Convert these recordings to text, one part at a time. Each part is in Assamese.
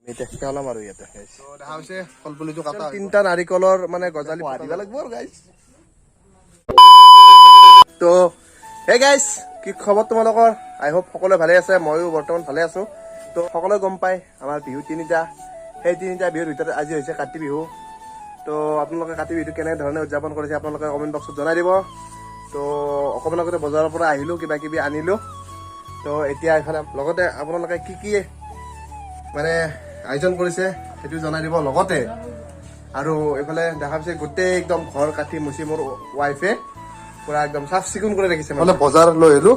ওলাম আৰু ইয়াতে দেখা হৈছে ফলপুলিটো কাটা তিনিটা নাৰিকলৰ মানে গজালি দিব লাগিব আৰু গাইজ তো হে গাইজ কি খবৰ তোমালোকৰ আই হোপ সকলোৱে ভালে আছে ময়ো বৰ্তমান ভালে আছো তো সকলোৱে গম পায় আমাৰ বিহু তিনিটা সেই তিনিটা বিহুৰ ভিতৰত আজি হৈছে কাতি বিহু তো আপোনালোকে কাতি বিহুটো কেনেধৰণে উদযাপন কৰিছে আপোনালোকে কমেণ্ট বক্সত জনাই দিব তো অকণমান আগতে বজাৰৰ পৰা আহিলোঁ কিবা কিবি আনিলোঁ তো এতিয়া এইফালে লগতে আপোনালোকে কি কি মানে আয়োজন কৰিছে সেইটো জনাই দিব লগতে আৰু এইফালে দেখা পাইছে গোটেই একদম ঘৰ কাটি মুচি মোৰ ৱাইফে পুৰা একদম চাফ চিকুণ কৰি ৰাখিছে মানে বজাৰ লৈ আহিলোঁ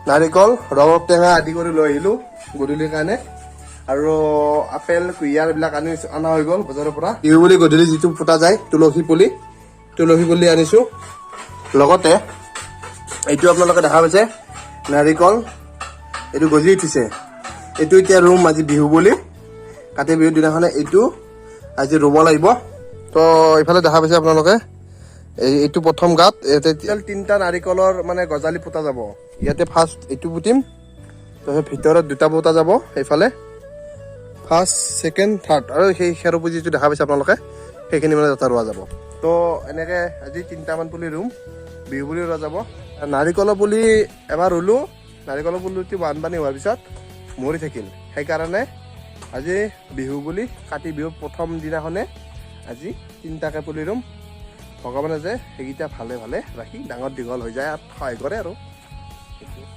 নাৰিকল ৰবাব টেঙা আদি কৰি লৈ আহিলোঁ গধূলিৰ কাৰণে আৰু আপেল কুঁহিয়াৰ এইবিলাক অনা হৈ গ'ল বজাৰৰ পৰা বিহু বুলি গধূলি যিটো ফুটা যায় তুলসী পুলি আনিছোঁ লগতে এইটো আপোনালোকে দেখা পাইছে নাৰিকল এইটো গজি উঠিছে এইটো এতিয়া ৰুম আজি বিহু বুলি কাতি বিহুৰ দিনাখনে এইটো আজি ৰুব লাগিব তো এইফালে দেখা পাইছে আপোনালোকে এইটো প্ৰথম গাঁত ইয়াতে তিনিটা নাৰিকলৰ মানে গজালি পোতা যাব ইয়াতে ফাৰ্ষ্ট এইটো পুতিম তাৰপিছত ভিতৰত দুটা পোতা যাব সেইফালে ফাৰ্ষ্ট ছেকেণ্ড থাৰ্ড আৰু সেই খেৰৰ পুঁজিটো দেখা পাইছে আপোনালোকে সেইখিনি মানে এটা ৰোৱা যাব তো এনেকৈ আজি তিনিটামান পুলি ৰুম বিহু বুলি ৰোৱা যাব নাৰিকলৰ পুলি এবাৰ ৰুলোঁ নাৰিকলৰ পুলিটো বানপানী হোৱাৰ পিছত মৰি থাকিল সেইকাৰণে আজি বিহু বুলি কাতি বিহুৰ প্ৰথম দিনাখনে আজি তিনিটাকৈ পুলি ৰুম ভগৱানে যে সেইকেইটা ভালে ভালে ৰাখি ডাঙৰ দীঘল হৈ যায় আৰু সহায় কৰে আৰু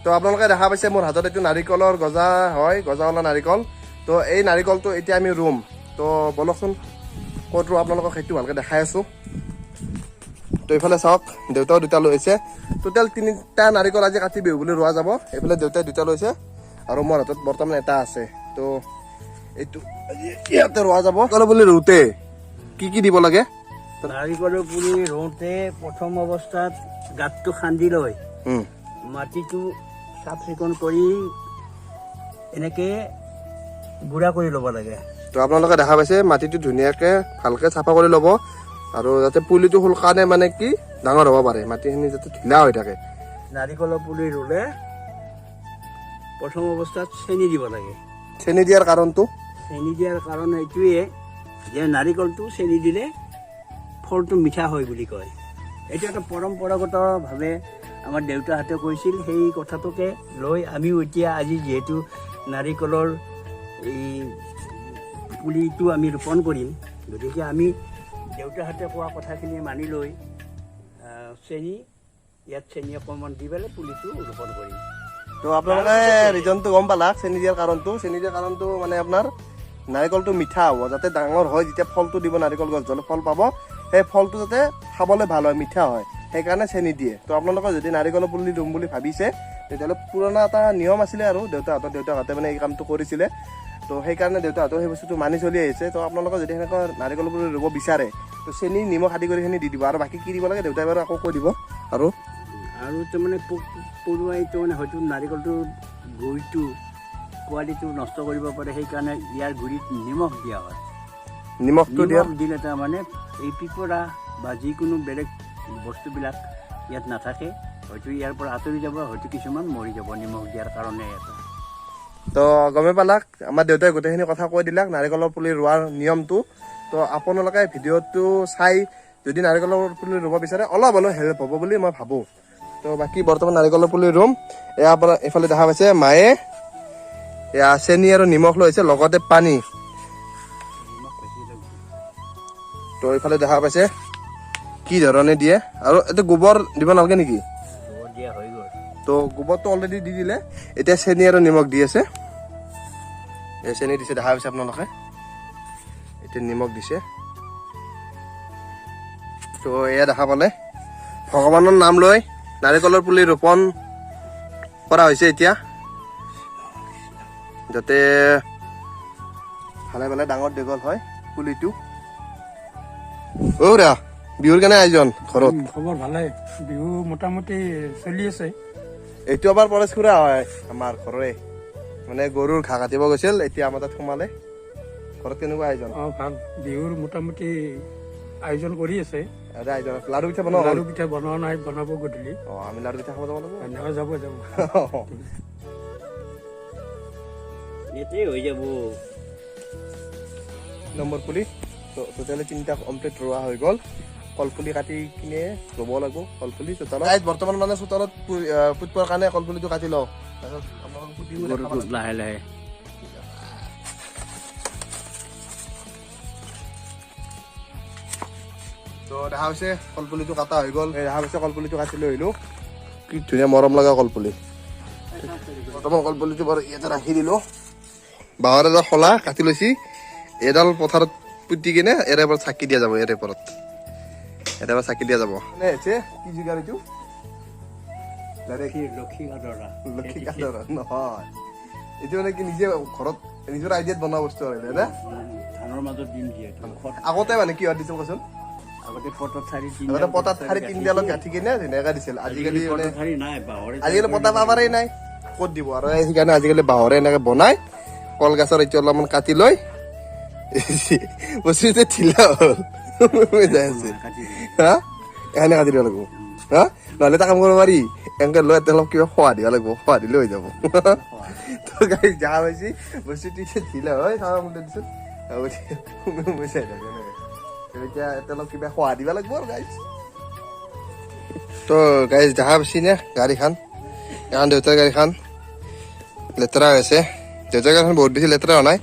তো আপোনালোকে দেখা পাইছে মোৰ হাতত এইটো নাৰিকলৰ গজা হয় গজাৱালা নাৰিকল তো এই নাৰিকলটো এতিয়া আমি ৰুম তো বলকচোন ক'ত ৰুওঁ আপোনালোকক সেইটো ভালকৈ দেখাই আছোঁ তো এইফালে চাওক দেউতাও দুটা লৈছে টোটেল তিনিটা নাৰিকল আজি কাতি বিহু বুলি ৰোৱা যাব এইফালে দেউতাই দুটা লৈছে আৰু মোৰ হাতত বৰ্তমান এটা আছে তো এইটো ইয়াতে ৰোৱা যাব নাৰিকলৰ পুলি ৰুওঁতে কি দিব লাগে নাৰিকলৰ পুলি ৰুওঁতে প্ৰথম অৱস্থাত গাঁতটো খান্দি লৈ মাটিটো চাফ চিকুণ কৰি এনেকৈ গুড়া কৰি ল'ব লাগে তো আপোনালোকে দেখা পাইছে মাটিটো ধুনীয়াকৈ ভালকৈ চাফা কৰি ল'ব আৰু যাতে পুলিটো সোনকালে মানে কি ডাঙৰ হ'ব পাৰে মাটিখিনি যাতে ঢিলা হৈ থাকে নাৰিকলৰ পুলি ৰুলে প্ৰথম অৱস্থাত চেনি দিব লাগে চেনি দিয়াৰ কাৰণটো চেনি দিয়াৰ কাৰণ এইটোৱে যে নাৰিকলটো চেনি দিলে ফলটো মিঠা হয় বুলি কয় এইটো এটা পৰম্পৰাগতভাৱে আমাৰ দেউতাহঁতে কৈছিল সেই কথাটোকে লৈ আমিও এতিয়া আজি যিহেতু নাৰিকলৰ এই পুলিটো আমি ৰোপণ কৰিম গতিকে আমি দেউতাহঁতে কোৱা কথাখিনি মানি লৈ ইয়াত চেনি অকণমান দি পেলাই পুলিটো ৰোপণ কৰিম তো আপোনালোকে ৰিজনটো গম পালাক চেনি দিয়াৰ কাৰণটো মানে আপোনাৰ নাৰিকলটো মিঠা হ'ব যাতে ডাঙৰ হয় যেতিয়া ফলটো দিব নাৰিকল গছডালে ফল পাব সেই ফলটো যাতে খাবলৈ ভাল হয় মিঠা হয় সেইকাৰণে চেনি দিয়ে তো আপোনালোকে যদি নাৰিকলৰ পুলি ৰুম বুলি ভাবিছে তেতিয়াহ'লে পুৰণা এটা নিয়ম আছিলে আৰু দেউতাহঁতে মানে এই কামটো কৰিছিলে তো সেইকাৰণে দেউতাহঁতেও সেই বস্তুটো মানি চলি আহিছে তো আপোনালোকে যদি সেনেকৈ নাৰিকলৰ পুলি ৰুব বিচাৰে তো চেনি নিমখ আদি কৰি দি দিব আৰু বাকী কি দিব লাগে দেউতাই বাৰু আকৌ কৈ দিব আৰু তাৰমানে পোক পৰুৱাইটো মানে হয়তো নাৰিকলটোৰ গুড়িটো কোৱালিটিটো নষ্ট কৰিব পাৰে সেইকাৰণে ইয়াৰ গুড়িত নিমখ দিয়া হয় নিমখটো দিলে তাৰমানে এই পিপৰা বা যিকোনো বেলেগ বস্তুবিলাক ইয়াত নাথাকে হয়তো ইয়াৰ পৰা আঁতৰি যাব হয়তো কিছুমান মৰি যাব নিমখ দিয়াৰ কাৰণে এটা তো গমে পালাক আমাৰ দেউতাই গোটেইখিনি কথা কৈ দিলাক নাৰিকলৰ পুলি ৰোৱাৰ নিয়মটো তো আপোনালোকে ভিডিঅ'টো চাই যদি নাৰিকলৰ পুলি ৰুব বিচাৰে অলপ হ'লেও হেল্প হ'ব বুলি মই ভাবোঁ তো বাকী বৰ্তমান নাৰিকলৰ পুলি ৰুম এয়া আপোনাৰ এইফালে দেখা পাইছে মায়ে এয়া চেনি আৰু নিমখ লৈছে লগতে পানী তো এইফালে দেখা পাইছে কি ধৰণে দিয়ে আৰু এইটো গোবৰ দিব নালাগে নেকি দিয়া হৈ গ'ল তো গোবৰটো অলৰেডি দি দিলে এতিয়া চেনি আৰু নিমখ দি আছে এই চেনি দিছে দেখা পাইছে আপোনালোকে এতিয়া নিমখ দিছে তো এয়া দেখা পালে ভগৱানৰ নাম লৈ নাৰিকলৰ পুলি ৰোপণ কৰা হৈছে এতিয়া যাতে ভালে ভালে ডাঙৰ দীঘল হয় পুলিটো ৰা বিহুৰ কাৰণে আয়োজন ঘৰত খবৰ ভালে বিহু মোটামুটি চলি আছে এইটো আমাৰ পৰেশ খুৰা হয় আমাৰ ঘৰৰে মানে গৰুৰ ঘাঁহ কাটিব গৈছিল এতিয়া আমাৰ তাত সোমালে ঘৰত কেনেকুৱা আয়োজন ভাল বিহুৰ মোটামুটি আয়োজন কৰি আছে আয়োজন লাড়ু পিঠা বনোৱা লাড়ু পিঠা বনোৱা নাই বনাব গধূলি আমি লাড়ু পিঠা খাব যাব লাগিব যাব এতেই হৈ যাব নম্বৰ পুলি তো টোটেলি 3টা কমপ্লিট ৰোৱা হৈ গ'ল কলপুলি কাটি কিনে ৰুব লাগিব কলপুলি চোতালত বৰ্তমান মানে চোতালত পুতপৰ কাৰণে কলপুলিটো কাটি লওঁ তাৰপিছত আপোনালোকক পুতিও দেখাব লাগিব। লাহে লাহে তো দেখা হৈছে কলপুলিটো কাটা হৈ গ'ল দেখা হৈছে কলপুলিটো কাটি লৈ আহিলোঁ কি ধুনীয়া মৰম লগা কলপুলি বৰ্তমান কলপুলিটো বাৰু ইয়াতে ৰাখি দিলোঁ বাঁহৰ এডাল খলা কাটি লৈছি এডাল পথাৰত পুতি কিনে এৰে পৰা চাকি দিয়া যাব এৰে পৰত এৰে পৰা চাকি দিয়া যাব মানে হৈছে কি যোগাৰ এইটো লক্ষী আদৰা লক্ষী কাঠৰ নহয় এইটো মানে কি নিজে ঘৰত নিজৰ আইডিয়াত বনোৱা বস্তু আৰু না ধানৰ মাজত দিম যিহেতু আগতে মানে কি দিছিল কচোন আগতে পটাত ঠাৰি আগতে পতাত ঠাৰি তিনিডালত গাঁঠি কিনে ধুনীয়াকৈ দিছিল আজিকালি মানে ঠাৰি নাই বাঁহৰে আজিকালি পতা পাবাৰেই নাই ক'ত দিব আৰু সেইকাৰণে আজিকালি বাঁহৰে এনেকে বনাই কলগছৰ এইটো অলপমান কাটি লৈ বস্তুটো ঢিলা হ'ল যাই আছে হা এখানে কাটি দিব লাগিব হা নহ'লে এটা কাম কৰিব পাৰি এনেকে লৈ অলপ কিবা খোৱা দিব লাগিব খোৱা দিলে হৈ যাব তো গাড়ী যা পাইছি বস্তুটো এতিয়া ঢিলা হয় চাব মতে দিছোঁ চাই থাকে এতিয়া অলপ কিবা খোৱা দিব লাগিব আৰু গাইজ তো গাইজ দেখা পাইছি নে গাড়ীখন এখন দেউতাৰ গাড়ীখন লেতেৰা হৈছে দেউতাৰ গাড়ীখন বহুত বেছি লেতেৰা হোৱা নাই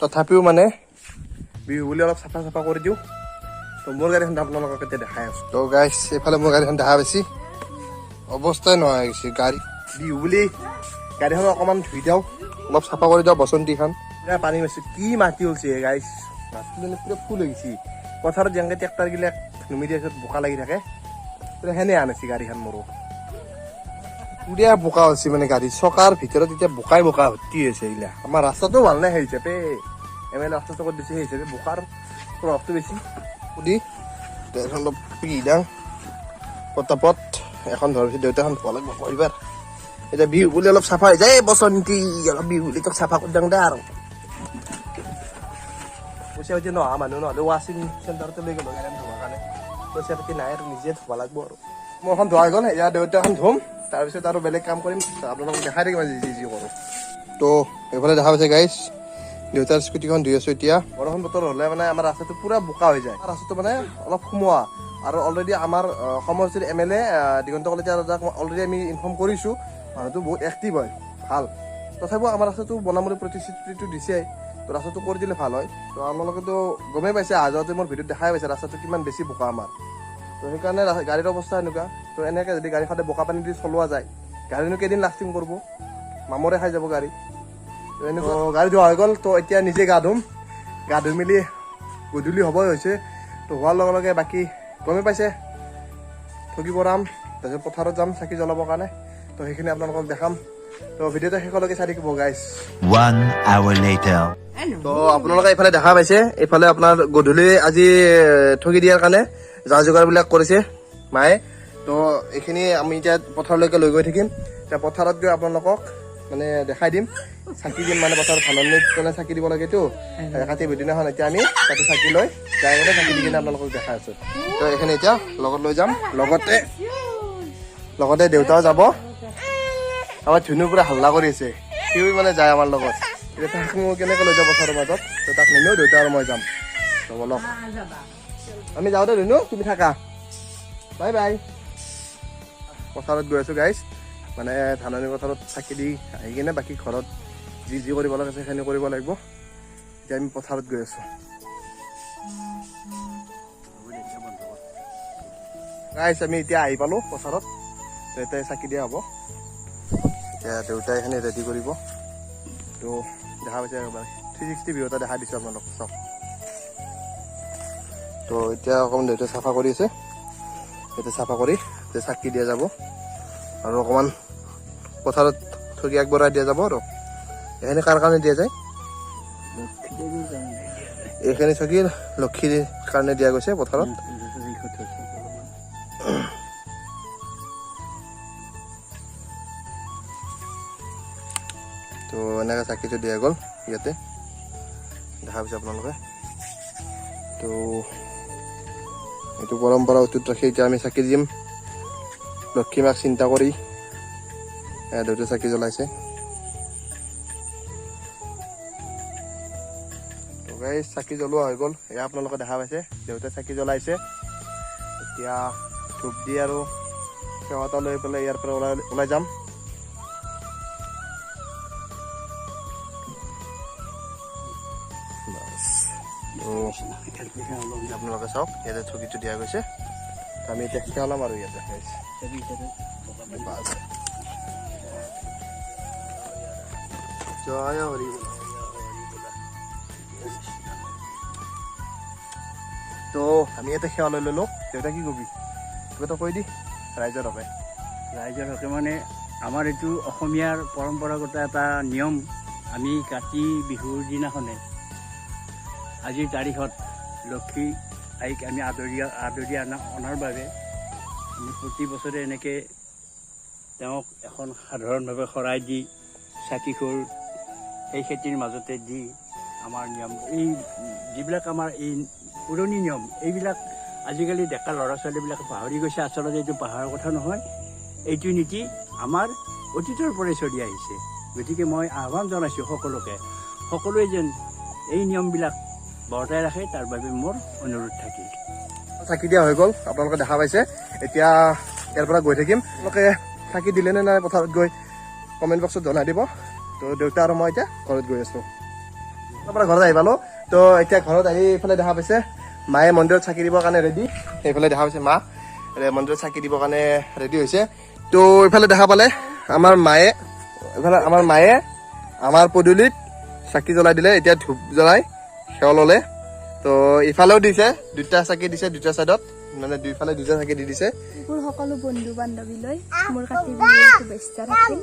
তথাপিও মানে বিহু বুলি অলপ চাফা চাফা কৰি দিওঁ তো মোৰ গাড়ীখন আপোনালোকক এতিয়া দেখাই আছোঁ তো গাইজ এইফালে মোৰ গাড়ীখন দেখা পাইছি অৱস্থাই নোহোৱা হৈ গৈছে গাড়ী বিহু বুলি গাড়ীখন অকণমান ধুই দিওঁ অলপ চাফা কৰি দিওঁ বসন্তীখন এতিয়া পানী মাৰিছোঁ কি মাটি হৈছে গাইজ মাটি মানে পুৰা ফুল হৈ গৈছে পথাৰত যেনেকৈ ট্ৰেক্টাৰগিলাক নুমি দিয়াৰ পিছত বোকা লাগি থাকে পুৰা সেনে আনিছে গাড়ীখন মোৰো পুৰা বোকা হৈছে মানে গাড়ী চকাৰ ভিতৰত এতিয়া বোকাই বোকা ভৰ্তি হৈছে এইবিলাক আমাৰ ৰাস্তাটো ভাল নাই সেই হিচাপে MLA ৰাস্তাটো ক'ত দিছে সেই হিচাপে বোকাৰ প্ৰভাৱটো বেছি সুধি এখন অলপ পিহি দাং পটাপট এখন ধৰ পিছত দেউতাখন ধোৱা লাগিব এইবাৰ এতিয়া বিহু বুলি অলপ চাফা হৈ যায় বসন্তী অলপ বিহু বুলি তোক চাফা কৰি দাং দে আৰু পইচা পাতি নহা মানুহ নহ'লে ৱাশ্বিং চেণ্টাৰটো লৈ গ'লো গাড়ী ধোৱাৰ কাৰণে পইচা পাতি নাই আৰু নিজে ধুব লাগিব আৰু মোৰ এখন ধোৱা হৈ গ'ল এতিয়া দেউতাখন ধুম তাৰপিছত আৰু বেলেগ কাম কৰিম আপোনালোকক দেখাই থাকিম যি কৰোঁ তো এইফালে দেখা পাইছে গাইজ দেউতাৰ স্কুটিখন ধুই আছোঁ এতিয়া বৰষুণ বতৰ হ'লে মানে আমাৰ ৰাস্তাটো পুৰা বোকা হৈ যায় ৰাস্তাটো মানে অলপ সোমোৱা আৰু অলৰেডি আমাৰ সমষ্টিৰ MLA দিগন্ত কলিতা দাদাক অলৰেডি আমি ইনফৰ্ম কৰিছোঁ মানুহটো বহুত এক্টিভ হয় ভাল তথাপিও আমাৰ ৰাস্তাটো বনাম বুলি প্ৰতিশ্ৰুতিটো দিছে তো ৰাস্তাটো কৰি দিলে ভাল হয় তো আপোনালোকেতো গমেই পাইছে অহা যোৱাতে মোৰ ভিডিঅ'ত দেখাই পাইছে ৰাস্তাটো কিমান বেছি বোকা আমাৰ তো সেইকাৰণে গাড়ীৰ অৱস্থা এনেকুৱা তো এনেকৈ যদি গাড়ী সদায় বোকা পানী দি চলোৱা যায় গাড়ীনো কেইদিন লাষ্টিং কৰিব মামৰে খাই যাব গাড়ী তো এনেকুৱা গাড়ী ধোৱা হৈ গ'ল তো এতিয়া নিজে গা ধুম গা ধুই মেলি গধূলি হ'বই হৈছে তো হোৱাৰ লগে লগে বাকী গমেই পাইছে ঠগি পৰাম তাৰপিছত পথাৰত যাম চাকি জ্বলাবৰ কাৰণে তো সেইখিনি আপোনালোকক দেখাম তো ভিডিঅ'টো শেষলৈকে চাই থাকিব গাইজ 1 hour later. তো আপোনালোকে এইফালে দেখা পাইছে এইফালে আপোনাৰ গধূলি আজি ঠগি দিয়াৰ কাৰণে যা যোগাৰবিলাক কৰিছে মায়ে তো এইখিনি আমি এতিয়া পথাৰলৈকে লৈ গৈ থাকিম এতিয়া পথাৰত গৈ আপোনালোকক মানে দেখাই দিম চাকি দিম মানে পথাৰত ধাননিত মানে চাকি দিব লাগেতো কাতি বিদিনাখন এতিয়া আমি তাতে চাকি লৈ যাই গ'লে চাকি দি কিনে আপোনালোকক দেখাই আছোঁ তো এইখিনি এতিয়া লগত লৈ যাম লগতে দেউতাও যাব আমাৰ ধুনু পুৰা হাল্লা কৰি আছে সিও মানে যায় আমাৰ লগত এতিয়া তাক মই কেনেকৈ লৈ যাওঁ পথাৰৰ মাজত তো তাক নিলেও দেউতা আৰু মই যাম তো বলক আমি যাওঁ দে ধুনু তুমি থাকা বাই বাই পথাৰত গৈ আছোঁ গাইজ মানে ধাননি পথাৰত চাকি দি আহি কিনে বাকী ঘৰত যি যি কৰিব লাগে সেইখিনি কৰিব লাগিব এতিয়া আমি পথাৰত গৈ আছোঁ গাইজ আমি এতিয়া আহি পালোঁ পথাৰত দেউতাই চাকি দিয়া হ'ব এতিয়া দেউতাই এইখিনি ৰেডি কৰিব তো দেখা পাইছে এবাৰ 360 ভিউ এটা দেখাই দিছোঁ আপোনালোক চাওক তো এতিয়া অকণমান দেউতাই চাফা কৰি আছে এতিয়া চাফা কৰি এতিয়া চাকি দিয়া যাব আৰু অকণমান পথাৰত ঠগি আগবঢ়াই দিয়া যাব আৰু এইখিনি কাৰ কাৰণে দিয়া যায় এইখিনি ঠগি লক্ষীৰ কাৰণে দিয়া গৈছে পথাৰত তো এনেকৈ চাকিটো দিয়া গ'ল ইয়াতে দেখা পাইছে আপোনালোকে তো এইটো পৰম্পৰা অটুট ৰাখি এতিয়া আমি চাকি দিম লক্ষী মাক চিন্তা কৰি দেউতাই চাকি জ্বলাইছে তো গাইজ চাকি জ্বলোৱা হৈ গ'ল। এয়া আপোনালোকে দেখা পাইছে দেউতাই চাকি জ্বলাইছে। এতিয়া ধূপ দি আৰু সেৱা এটা লৈ পেলাই ইয়াৰ পৰা ওলাই যাম। আপোনালোকে চাওক ইয়াতে চকীটো দিয়া গৈছে। আমি এতিয়া সেৱা ল'ম আৰু ইয়াতে জয় হৰি বল। তো আমি ইয়াতে সেৱা লৈ ল'লো। দেউতা কি কবি কিবা এটা কৈ দি ৰাইজৰ হকে। ৰাইজৰ হকে মানে আমাৰ এইটো অসমীয়াৰ পৰম্পৰাগত এটা নিয়ম। আমি কাতি বিহুৰ দিনাখনে আজিৰ তাৰিখত লক্ষী আইক আমি আদৰি অনাৰ বাবে আমি প্ৰতি বছৰে এনেকৈ তেওঁক এখন সাধাৰণভাৱে শৰাই দি চাকিখোৰ এই খেতিৰ মাজতে দি আমাৰ নিয়ম, এই যিবিলাক আমাৰ এই পুৰণি নিয়ম, এইবিলাক আজিকালি ডেকা ল'ৰা ছোৱালীবিলাকে পাহৰি গৈছে। আচলতে এইটো পাহৰাৰ কথা নহয়, এইটো নীতি আমাৰ অতীতৰ পৰাই চলি আহিছে। গতিকে মই আহ্বান জনাইছোঁ সকলোৱে যেন এই নিয়মবিলাক বৰ্তাই ৰাখে, তাৰ বাবে মোৰ অনুৰোধ থাকিল। চাকি দিয়া হৈ গ'ল, আপোনালোকে দেখা পাইছে। এতিয়া ইয়াৰ পৰা গৈ থাকিম। আপোনালোকে চাকি দিলে নে নাই পথাৰত গৈ কমেণ্ট বক্সত জনাই দিব। তো দেউতা আৰু মই এতিয়া ঘৰত গৈ আছোঁ। তাৰ পৰা ঘৰত আহি পালোঁ। তো এতিয়া ঘৰত আহি এইফালে দেখা পাইছে মায়ে মন্দিৰত চাকি দিবৰ কাৰণে ৰেডি। সেইফালে দেখা পাইছে মা মন্দিৰত চাকি দিবৰ কাৰণে ৰেডি হৈছে। তো এইফালে দেখা পালে আমাৰ মায়ে আমাৰ পদূলিত চাকি জ্বলাই দিলে। এতিয়া ধূপ জ্বলাই সেৱা ল'লে। তো ইফালেও দিছে, দুটা চাকি দিছে দুটা চাইডত, মানে দুইফালে দুটা চাকি দি দিছে। মোৰ সকলো বন্ধু বান্ধৱীলৈ মোৰ কাতি বিহুৰ শুভেচ্ছা থাকিল।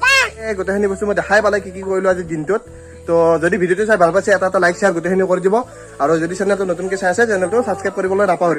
গোটেইখিনি বস্তু মই দেখাই পালে কি কৰিলো আজিৰ দিনটোত। তো যদি ভিডিঅ'টো চাই ভাল পাইছে এটা লাইক শ্বেয়াৰ গোটেইখিনি কৰি দিব। আৰু যদি চেনেলটো নতুনকৈ চাই আছে চেনেলটো ছাবস্ক্ৰাইব কৰিবলৈ নাপাহৰিব।